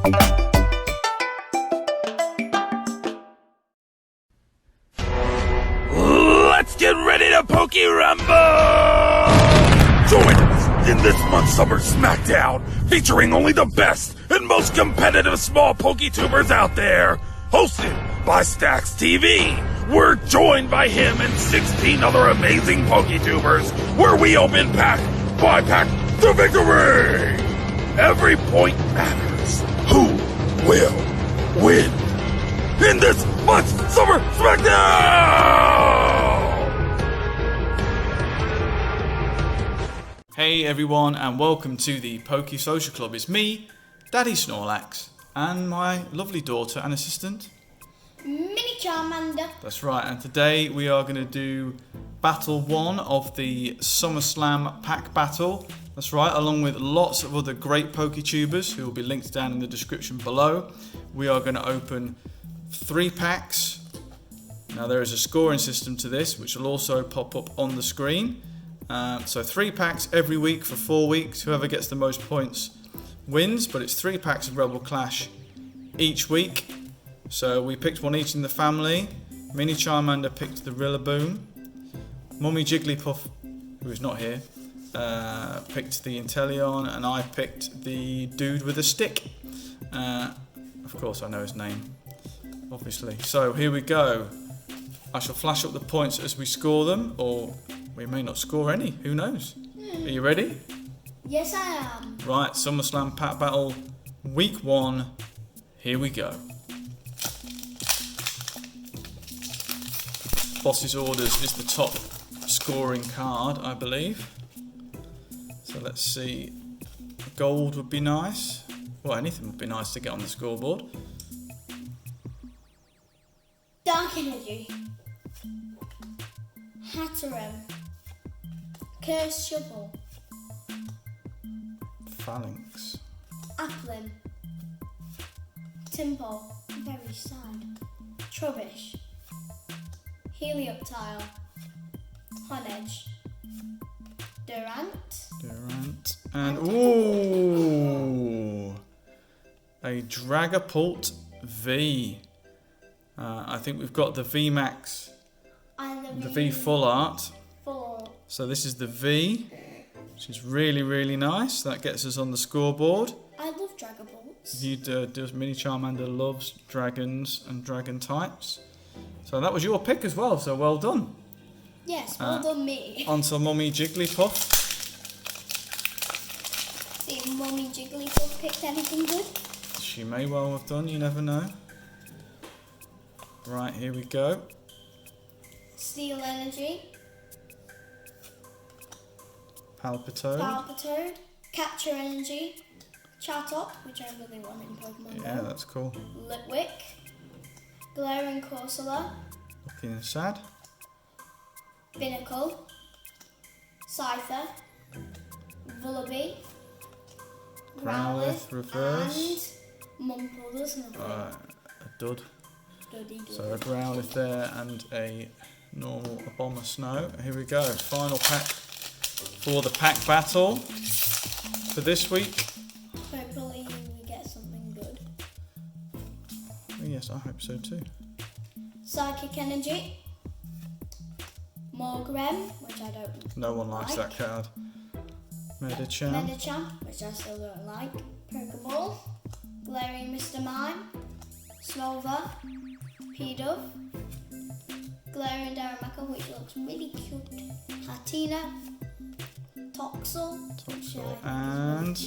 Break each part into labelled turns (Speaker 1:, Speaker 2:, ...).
Speaker 1: Let's get ready to Poke Rumble! Join us in this month's Summer Smackdown, featuring only the best and most competitive small PokeTubers out there. Hosted by Stacks TV, we're joined by him and 16 other amazing PokeTubers, where we open pack by pack to victory! Every point matters. Who will win in this month's Summer Smackdown?
Speaker 2: Hey everyone, and welcome to the Poke Social Club. It's me, Daddy Snorlax, and my lovely daughter and assistant,
Speaker 3: Mini Charmander.
Speaker 2: That's right, and today we are going to do Battle 1 of the SummerSlam Pack Battle. That's right, along with lots of other great PokeTubers who will be linked down in the description below. We are going to open 3 packs. Now there is a scoring system to this, which will also pop up on the screen. So 3 packs every week for 4 weeks. Whoever gets the most points wins, but it's 3 packs of Rebel Clash each week. So we picked one each in the family. Mini Charmander picked the Rillaboom. Mummy Jigglypuff, who is not here, picked the Inteleon, and I picked the dude with a stick. Of course I know his name, obviously. So here we go. I shall flash up the points as we score them, or we may not score any, who knows? Are you ready?
Speaker 3: Yes, I am.
Speaker 2: Right, SummerSlam Pack Battle Week 1, here we go. Boss's Orders is the top scoring card, I believe. So let's see. Gold would be nice. Well, anything would be nice to get on the scoreboard.
Speaker 3: Dark Energy. Hatterem. Curse Shovel.
Speaker 2: Phalanx.
Speaker 3: Applin. Timpo. Very sad. Trubbish. Helioptile. Honedge. Durant.
Speaker 2: And ooh, a Dragapult V. I think we've got the V Max
Speaker 3: And
Speaker 2: the V Full Art.
Speaker 3: Full.
Speaker 2: So this is the V, which is really, really nice. That gets us on the scoreboard.
Speaker 3: I love Dragapults.
Speaker 2: Mini Charmander loves dragons and dragon types. So that was your pick as well, so well done.
Speaker 3: Yes, well done me.
Speaker 2: On to Mummy Jigglypuff.
Speaker 3: See if Mummy Jigglypuff picked anything good.
Speaker 2: She may well have done, you never know. Right, here we go.
Speaker 3: Steel Energy.
Speaker 2: Palpitoad.
Speaker 3: Capture Energy. Chartop, which I really want in Pokemon
Speaker 2: Yeah,
Speaker 3: Go.
Speaker 2: that's cool.
Speaker 3: Litwick. Glaring Corsola.
Speaker 2: Looking sad.
Speaker 3: Binnacle. Scyther. Vullaby.
Speaker 2: Growlithe, reverse.
Speaker 3: And Mumple, doesn't it?
Speaker 2: A dud.
Speaker 3: Duddy dud.
Speaker 2: So a Growlithe there and a normal Bomber Snow. Here we go. Final pack for the pack battle for this week.
Speaker 3: Hopefully we get something good.
Speaker 2: Oh, yes, I hope so too.
Speaker 3: Psychic Energy. Morgrem, which I don't
Speaker 2: No one likes that card. Medicham.
Speaker 3: which I still don't like. Pokeball. Glaring Mr. Mime. Snover. P-Dove. Glaring Darumaka, which looks really cute. Hatina. Toxel.
Speaker 2: And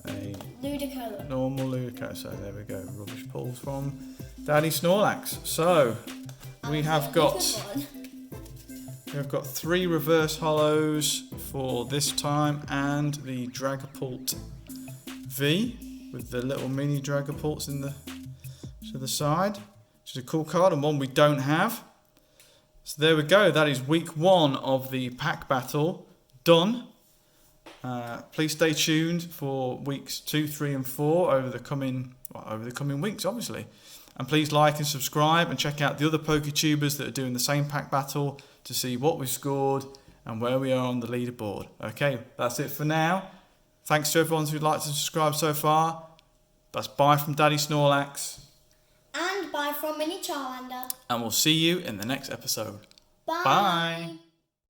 Speaker 2: a
Speaker 3: Ludicolo.
Speaker 2: normal Ludicolo. So there we go. Rubbish pulls from Daddy Snorlax. So we have got 3 reverse hollows for this time, and the Dragapult V with the little mini Dragapults to the side, which is a cool card and one we don't have. So there we go. That is week 1 of the pack battle done. Please stay tuned for weeks 2, 3, and 4 over the coming weeks, obviously. And please like and subscribe and check out the other PokeTubers that are doing the same pack battle to see what we've scored and where we are on the leaderboard. Okay, that's it for now. Thanks to everyone who'd liked and subscribed so far. That's bye from Daddy Snorlax.
Speaker 3: And bye from Mini Charmander.
Speaker 2: And we'll see you in the next episode.
Speaker 3: Bye.
Speaker 2: Bye.